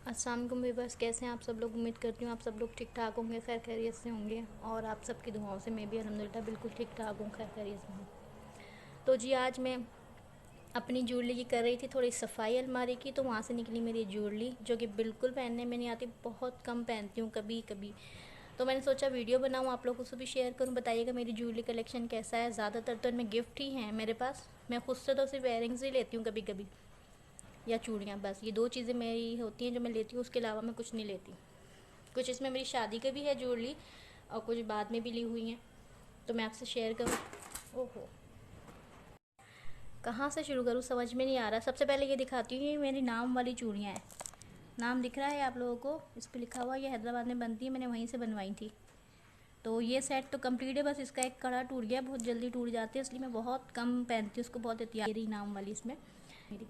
अस्सलाम वालेकुम व्यूअर्स, कैसे हैं आप सब लोग। उम्मीद करती हूँ आप सब लोग ठीक ठाक होंगे, खैर खैरियत से होंगे और आप सबकी दुआओं से मैं भी अल्हम्दुलिल्लाह बिल्कुल ठीक ठाक हूँ, खैर खैरियत से हूँ। तो जी आज मैं अपनी ज्वेलरी की कर रही थी थोड़ी सफाई अलमारी की, तो वहाँ से निकली मेरी ज्वेलरी जो कि बिल्कुल पहनने में नहीं आती, बहुत कम पहनती हूँ कभी कभी। तो मैंने सोचा वीडियो बनाऊँ, आप लोगों से भी शेयर करूँ, बताइएगा मेरी ज्वेलरी कलेक्शन कैसा है। ज़्यादातर तो इनमें गिफ्ट ही हैं मेरे पास, मैं खुद से तो सिर्फ इयररिंग्स ही लेती हूँ कभी कभी, या चूड़ियाँ, बस ये दो चीज़ें मेरी होती हैं जो मैं लेती हूँ, उसके अलावा मैं कुछ नहीं लेती। कुछ इसमें मेरी शादी की भी है ज्वेलरी और कुछ बाद में भी ली हुई हैं, तो मैं आपसे शेयर करूँ। ओहो, कहाँ से शुरू करूँ समझ में नहीं आ रहा। सबसे पहले ये दिखाती हूँ, ये मेरी नाम वाली चूड़ियाँ हैं। नाम दिख रहा है आप लोगों को, इस पर लिखा हुआ, ये हैदराबाद में बनती है, मैंने वहीं से बनवाई थी। तो ये सेट तो कंप्लीट है, बस इसका एक कड़ा टूट गया, बहुत जल्दी टूट जाती है, इसलिए मैं बहुत कम पहनती हूँ उसको, बहुत एहतियाती नाम वाली इसमें मेरी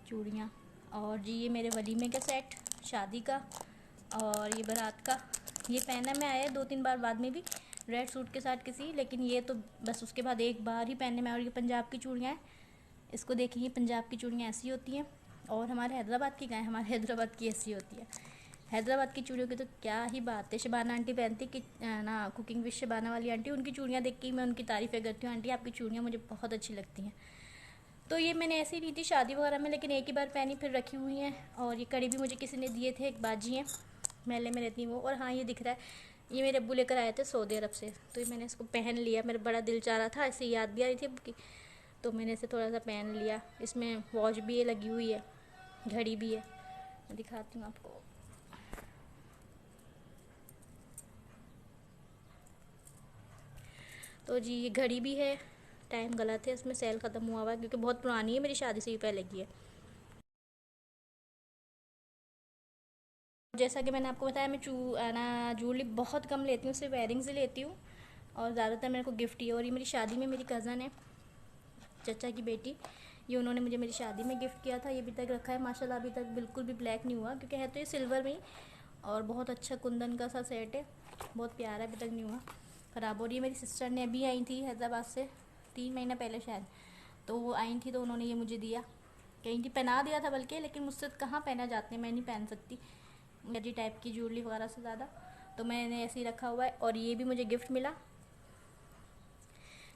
चूड़ियाँ। और जी ये मेरे वलीमे का सेट शादी का, और ये बारात का। ये पहना मैं आया 2-3 बार बाद में भी रेड सूट के साथ किसी, लेकिन ये तो बस उसके बाद एक बार ही पहनने में। और ये पंजाब की चूड़ियाँ हैं, इसको देखिए, पंजाब की चूड़ियाँ ऐसी होती हैं और हमारे हैदराबाद की गाय, हमारे हैदराबाद की ऐसी होती है। हैदराबाद की चूड़ियों की तो क्या ही बात है। शबाना आंटी पहनती कि ना, कुकिंग विद शबाना वाली आंटी, उनकी चूड़ियाँ देख के मैं उनकी तारीफ़ें करती हूँ, आंटी आपकी चूड़ियाँ मुझे बहुत अच्छी लगती हैं। तो ये मैंने ऐसे ही ली थी शादी वगैरह में, लेकिन एक ही बार पहनी, फिर रखी हुई हैं। और ये कड़ी भी मुझे किसी ने दिए थे, एक बाजी हैं, महल्ले में रहती हैं वो। और हाँ ये दिख रहा है, ये मेरे अब्बू लेकर आए थे सऊदी अरब से, तो ये मैंने इसको पहन लिया, मेरा बड़ा दिल चाह रहा था, ऐसे याद भी आ रही थी अब्बू की, तो मैंने इसे थोड़ा सा पहन लिया। इसमें वॉच भी है लगी हुई है, घड़ी भी है, मैं दिखाती हूँ आपको। तो जी ये घड़ी भी है, टाइम गलत है, इसमें सेल ख़त्म हुआ हुआ है क्योंकि बहुत पुरानी है, मेरी शादी से भी पहले की है। जैसा कि मैंने आपको बताया, मैं ज्वेलरी बहुत कम लेती हूँ, सिर्फ इयररिंग्स ही लेती हूँ और ज़्यादातर मेरे को गिफ्ट ही है। और ये मेरी शादी में मेरी कज़न है, चचा की बेटी, ये उन्होंने मुझे मेरी शादी में गिफ्ट किया था। ये अभी तक रखा है माशाल्लाह, अभी तक बिल्कुल भी ब्लैक नहीं हुआ, क्योंकि है तो ये सिल्वर में ही, और बहुत अच्छा कुंदन का सा सेट है, बहुत प्यारा, अभी तक नहीं हुआ ख़राब। और ये मेरी सिस्टर ने अभी आई थी हैदराबाद से 3 महीना पहले शायद, तो वो आई थी तो उन्होंने ये मुझे दिया, कहीं थी पहना दिया था बल्कि, लेकिन मुझसे कहाँ पहना जाते हैं, मैं नहीं पहन सकती गजी टाइप की ज्वेलरी वगैरह से ज़्यादा, तो मैंने ऐसे ही रखा हुआ है। और ये भी मुझे गिफ्ट मिला,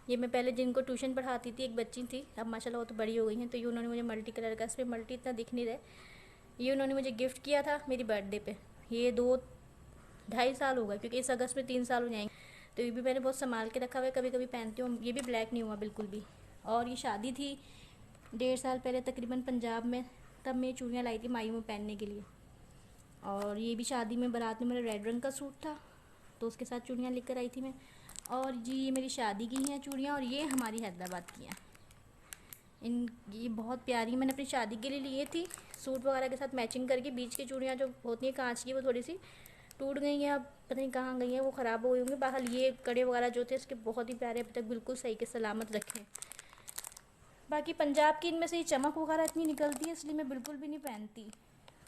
ये मैं पहले जिनको ट्यूशन पढ़ाती थी, एक बच्ची थी, अब माशाल्लाह वो तो बड़ी हो गई हैं, तो ये उन्होंने मुझे मल्टी कलर का, इसमें मल्टी इतना दिख नहीं रहे, ये उन्होंने मुझे गिफ्ट किया था मेरी बर्थडे पे। ये 2-2.5 साल हो गए, क्योंकि इस अगस्त में 3 साल हो जाएंगे, तो ये भी मैंने बहुत संभाल के रखा हुआ है, कभी कभी पहनती हूँ। ये भी ब्लैक नहीं हुआ बिल्कुल भी। और ये शादी थी 1.5 साल पहले तकरीबन पंजाब में, तब मैं चूड़ियाँ लाई थी मायू में पहनने के लिए। और ये भी शादी में बारात में मेरा रेड रंग का सूट था, तो उसके साथ चूड़ियाँ लेकर आई थी मैं। और जी ये मेरी शादी की हैं चूड़ियाँ, और ये हमारी हैदराबाद की हैं। ये बहुत प्यारी मैंने अपनी शादी के लिए लिए थी, सूट वगैरह के साथ मैचिंग करके। बीच की चूड़ियाँ जो होती हैं कांच की, वो थोड़ी सी टूट गई हैं, अब पता नहीं कहाँ गई हैं, वो ख़राब हो गई होंगी। बहरहाल ये कड़े वगैरह जो थे इसके बहुत ही प्यारे, अभी तक बिल्कुल सही के सलामत रखे। बाकी पंजाब की इनमें से ये चमक वगैरह इतनी निकलती है, इसलिए मैं बिल्कुल भी नहीं पहनती।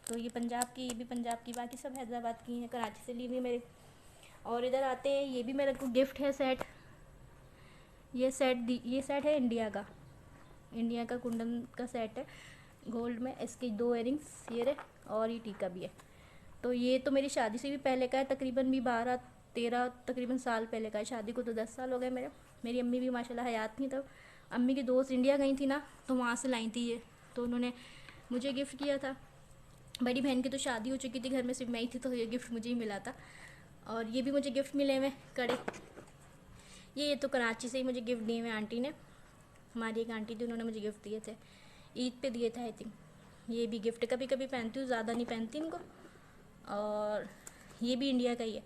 तो ये पंजाब की, ये भी पंजाब की, बाकी सब हैदराबाद की हैं, कराची से ली हुई मेरे। और इधर आते हैं, ये भी मेरे को गिफ्ट है सेट, ये सेट है इंडिया का, इंडिया का कुंडन का सेट है गोल्ड में, इसकी 2 इयररिंग्स ये रहे, और ये टीका भी है। तो ये तो मेरी शादी से भी पहले का है, तकरीबन भी 12-13 तकरीबन साल पहले का है, शादी को तो 10 साल हो गए मेरे। मेरी अम्मी भी माशाल्लाह हयात थी तब, अम्मी की दोस्त इंडिया गई थी ना, तो वहाँ से लाई थी ये, तो उन्होंने मुझे गिफ्ट किया था। बड़ी बहन की तो शादी हो चुकी थी, घर में सिर्फ मैं ही थी, तो ये गिफ्ट मुझे ही मिला था। और ये भी मुझे गिफ्ट मिले हुए कड़े, ये तो कराची से ही मुझे गिफ्ट दिए हुए आंटी ने, हमारी एक आंटी थी, उन्होंने मुझे गिफ्ट दिए थे, ईद पे दिए थे आई थिंक। ये भी गिफ्ट कभी कभी पहनती हूँ, ज़्यादा नहीं पहनती इनको। और ये भी इंडिया का ही है,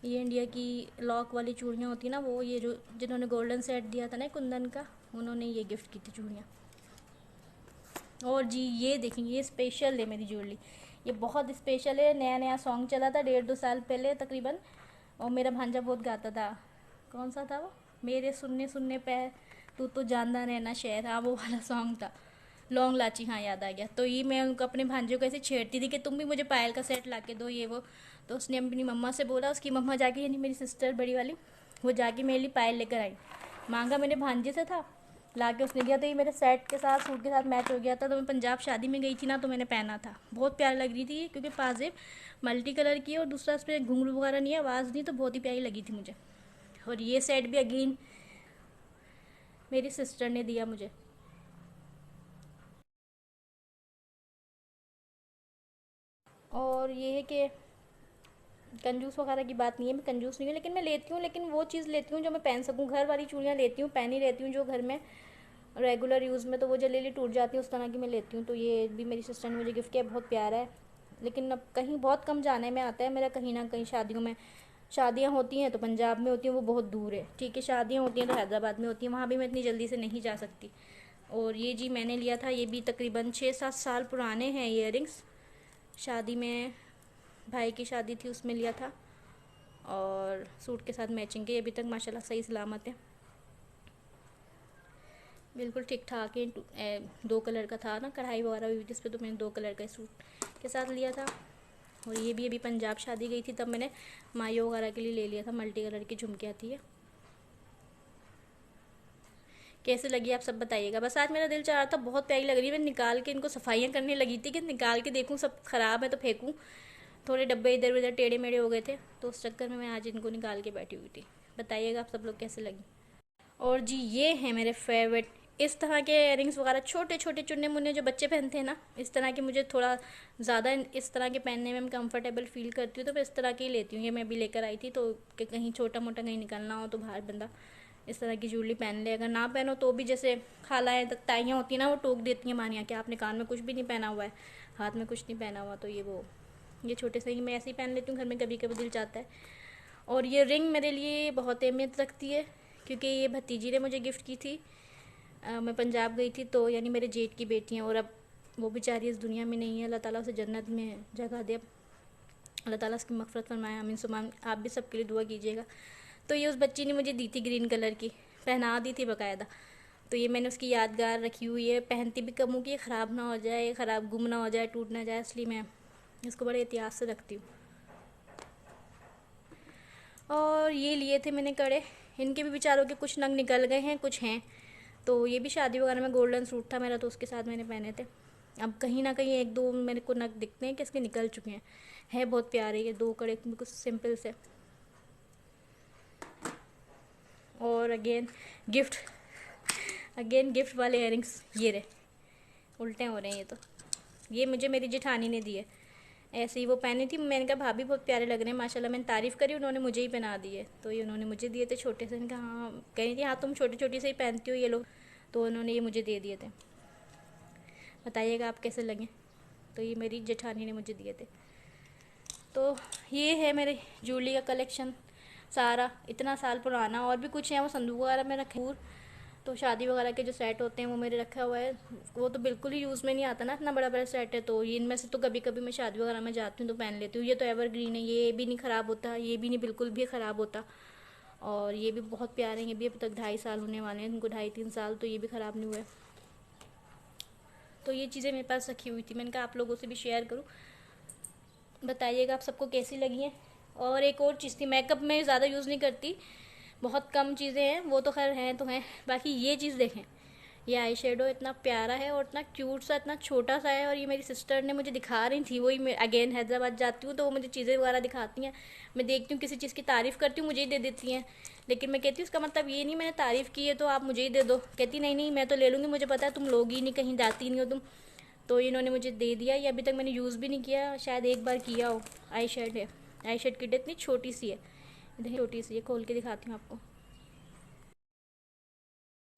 ये इंडिया की लॉक वाली चूड़ियाँ होती है ना, वो ये जो जिन्होंने गोल्डन सेट दिया था ना कुंदन का, उन्होंने ये गिफ्ट की थी चूड़ियाँ। और जी ये देखेंगे, ये स्पेशल है मेरी ज्वेलरी, ये बहुत स्पेशल है, नया नया सॉन्ग चला था 1.5-2 साल पहले तकरीबन, और मेरा भांजा बहुत गाता था, कौन सा था वो, मेरे सुनने सुनने पे तू तो जानदा रहना शहर, हाँ वो वाला सॉन्ग था, लौंग लाची, हाँ याद आ गया। तो ये मैं उनको अपने भांजे को ऐसे छेड़ती थी कि तुम भी मुझे पायल का सेट ला के दो, ये वो। तो उसने अपनी मम्मा से बोला, उसकी मम्मा जाके, यानी मेरी सिस्टर बड़ी वाली, वो जाके मेरे लिए पायल लेकर आई, मांगा मैंने भांजे से था, ला के उसने दिया, तो ये मेरे सेट के साथ सूट के साथ मैच हो गया था। तो मैं पंजाब शादी में गई थी ना, तो मैंने पहना था, बहुत प्यारी लग रही थी क्योंकि पाजेब मल्टी कलर की है और दूसरा इस पर घुंघरू वगैरह नहीं है, आवाज़ नहीं, तो बहुत ही प्यारी लगी थी मुझे। और ये सेट भी अगेन मेरी सिस्टर ने दिया मुझे। और ये है कि कंजूस वगैरह की बात नहीं है, मैं कंजूस नहीं हूँ, लेकिन मैं लेती हूँ, लेकिन वो चीज़ लेती हूँ जो मैं पहन सकूँ। घर वाली चूड़ियाँ लेती हूँ, पहनी रहती हूँ जो घर में रेगुलर यूज़ में, तो वो जल्दी टूट जाती है, उस तरह की मैं लेती हूँ। तो ये भी मेरी सिस्टर ने मुझे गिफ्ट किया, बहुत प्यारा है। लेकिन अब कहीं बहुत कम जाने में आता है मेरा, कहीं ना कहीं शादियों में। शादियाँ होती हैं तो पंजाब में होती हैं, वो बहुत दूर है, ठीक है। शादियाँ होती हैं तो हैदराबाद में होती हैं, वहाँ भी मैं इतनी जल्दी से नहीं जा सकती। और ये जी मैंने लिया था, ये भी तकरीबन 6-7 साल पुराने हैं ईयरिंग्स। शादी में, भाई की शादी थी उसमें लिया था, और सूट के साथ मैचिंग के। अभी तक माशाल्लाह सही सलामत है, बिल्कुल ठीक ठाक है। 2 कलर का था ना, कढ़ाई वगैरह हुई जिस पे, तो मैंने 2 कलर का सूट के साथ लिया था। और ये भी अभी पंजाब शादी गई थी तब मैंने माइयों वगैरह के लिए ले लिया था, मल्टी कलर की झुमकी आती है। कैसे लगी आप सब बताइएगा। बस आज मेरा दिल चाह रहा था, बहुत प्यारी लग रही है, मैं निकाल के इनको सफाइयाँ करने लगी थी कि निकाल के देखूँ सब ख़राब है तो फेंकूँ। थोड़े डब्बे इधर उधर टेढ़े मेढ़े हो गए थे, तो उस चक्कर में मैं आज इनको निकाल के बैठी हुई थी। बताइएगा आप सब लोग कैसे लगी। और जी ये हैं मेरे फेवरेट इस तरह के इयरिंग्स वगैरह, छोटे छोटे चुन्ने मुन्ने जो बच्चे पहनते हैं ना, इस तरह के मुझे थोड़ा ज़्यादा इस तरह के पहनने में मैं कंफर्टेबल फील करती हूँ, तो मैं इस तरह के ही लेती हूँ। ये मैं भी लेकर आई थी, तो कि कहीं छोटा मोटा कहीं निकलना हो तो बाहर बंदा इस तरह की ज्वेलरी पहन ले। अगर ना पहनो तो भी, जैसे खालाएँ ताइयाँ होती हैं ना, वो टोक देती हैं मानिया कि आपने कान में कुछ भी नहीं पहना हुआ है, हाथ में कुछ नहीं पहना हुआ, तो ये छोटे से ही मैं ऐसे ही पहन लेती हूँ घर में, कभी कभी दिल चाहता है। और ये रिंग मेरे लिए बहुत अहमियत रखती है, क्योंकि ये भतीजी ने मुझे गिफ्ट की थी। मैं पंजाब गई थी, तो यानी मेरे जेठ की बेटी हैं, और अब वो बेचारी इस दुनिया में नहीं है, अल्लाह ताला उसे जन्नत में जगह दे, अल्लाह ताला उसकी मग़फ़िरत फरमाए, आमीन सुमान। आप भी सबके लिए दुआ कीजिएगा। तो ये उस बच्ची ने मुझे दी थी, ग्रीन कलर की, पहना दी थी बाकायदा। तो ये मैंने उसकी यादगार रखी हुई है, पहनती भी कम हूँ कि ख़राब ना हो जाए, ख़राब गुम ना हो जाए, टूट ना जाए, इसलिए मैं इसको बड़े एहतियात से रखती हूँ। और ये लिए थे मैंने कड़े, इनके भी बेचारों के कुछ नग निकल गए हैं, कुछ हैं। तो ये भी शादी वगैरह में गोल्डन सूट था मेरा, तो उसके साथ मैंने पहने थे। अब कहीं ना कहीं एक दो मेरे को नग दिखते हैं कि इसके निकल चुके हैं। है बहुत प्यारे ये 2 कड़े, बिल्कुल सिंपल से। और अगेन गिफ्ट वाले इयरिंग्स ये रहे, उल्टे हो रहे हैं ये तो। ये मुझे मेरी जेठानी ने दिए, ऐसे ही वो पहनी थी, मैंने कहा भाभी बहुत प्यारे लग रहे हैं माशाल्लाह, मैंने तारीफ़ करी, उन्होंने मुझे ही पहना दिए। तो ये उन्होंने मुझे दिए थे छोटे से, इनका हाँ, कह रही थी हाँ तुम छोटी छोटी से ही पहनती हो ये लोग, तो उन्होंने ये मुझे दे दिए थे। बताइएगा आप कैसे लगे। तो ये मेरी जेठानी ने मुझे दिए थे। तो ये है मेरे ज्वेलरी का कलेक्शन सारा, इतना साल पुराना। और भी कुछ है वो संदूक वगैरह में रखे, तो शादी वगैरह के जो सेट होते हैं वो मेरे रखा हुआ है। वो तो बिल्कुल ही यूज़ में नहीं आता ना, इतना बड़ा बड़ा सेट है, तो ये इनमें से तो कभी कभी मैं शादी वगैरह में जाती हूँ तो पहन लेती हूँ। ये तो एवरग्रीन है, ये भी नहीं ख़राब होता, ये भी नहीं बिल्कुल भी ख़राब होता। और ये भी बहुत प्यारे हैं, ये भी अभी तक 2.5 साल होने वाले हैं इनको, 2.5-3 साल, तो ये भी ख़राब नहीं हुए। तो ये चीज़ें मेरे पास रखी हुई थी, मैंने कहा आप लोगों से भी शेयर करूँ। बताइएगा आप सबको कैसी लगी हैं। और एक और चीज़ थी, मेकअप में ज़्यादा यूज़ नहीं करती, बहुत कम चीज़ें हैं, वो तो खैर हैं तो हैं। बाकी ये चीज़ देखें, ये आई शेडो इतना प्यारा है और इतना क्यूट सा, इतना छोटा सा है। और ये मेरी सिस्टर ने मुझे दिखा रही थी, वही मैं अगेन हैदराबाद जाती हूँ तो वो मुझे चीज़ें वगैरह दिखाती हैं, मैं देखती हूँ किसी चीज़ की तारीफ़ करती हूँ, मुझे ही दे देती हैं। लेकिन मैं कहती हूँ उसका मतलब ये नहीं मैंने तारीफ़ की है तो आप मुझे ही दे दो। कहती नहीं नहीं मैं तो ले लूँगी, मुझे पता है तुम लोगी नहीं, कहीं जाती नहीं हो तुम। तो इन्होंने मुझे दे दिया, ये अभी तक मैंने यूज़ भी नहीं किया, शायद एक बार किया हो। आई शेड है, आई शेड किट इतनी छोटी सी है, इतनी छोटी सी है, खोल के दिखाती हूँ आपको।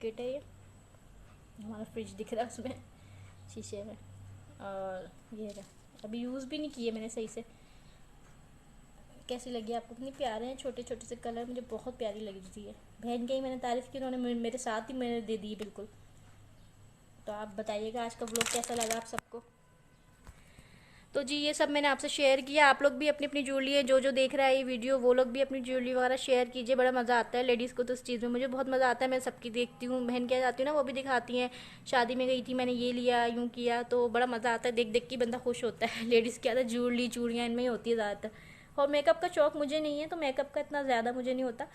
किट है ये, हमारा फ्रिज दिख रहा है उसमें शीशे में। और ये रहा, अभी यूज़ भी नहीं किए मैंने सही से। कैसी लगी आपको, कितनी प्यारे हैं छोटे छोटे से कलर, मुझे बहुत प्यारी लगी थी ये। बहन की ही मैंने तारीफ़ की, उन्होंने मेरे साथ ही मैंने दे दी बिल्कुल। तो आप बताइएगा आज का व्लॉग कैसा लगा आप सबको। तो जी ये सब मैंने आपसे शेयर किया, आप लोग भी अपनी अपनी ज्वेलरी है, जो जो देख रहा है ये वीडियो वो लोग भी अपनी ज्वेलरी वगैरह शेयर कीजिए, बड़ा मज़ा आता है लेडीज़ को तो इस चीज़ में, मुझे बहुत मज़ा आता है, मैं सबकी देखती हूँ, बहन क्या जाती हूँ ना वो भी दिखाती हैं, शादी में गई थी मैंने ये लिया यूँ किया, तो बड़ा मज़ा आता है, देख देख के बंदा खुश होता है। लेडीज़ क्या था, ज्वेलरी चूड़ियाँ इनमें ही होती है ज़्यादातर। और मेकअप का शौक़ मुझे नहीं है, तो मेकअप का इतना ज़्यादा मुझे नहीं होता।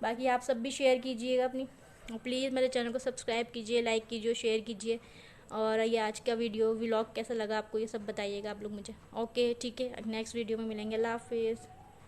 बाकी आप सब भी शेयर कीजिएगा अपनी प्लीज़ मेरे चैनल को सब्सक्राइब कीजिए, लाइक कीजिए, शेयर कीजिए। और ये आज का वीडियो व्लॉग कैसा लगा आपको, ये सब बताइएगा आप लोग मुझे। ओके ठीक है, नेक्स्ट वीडियो में मिलेंगे। अल्लाह हाफिज़।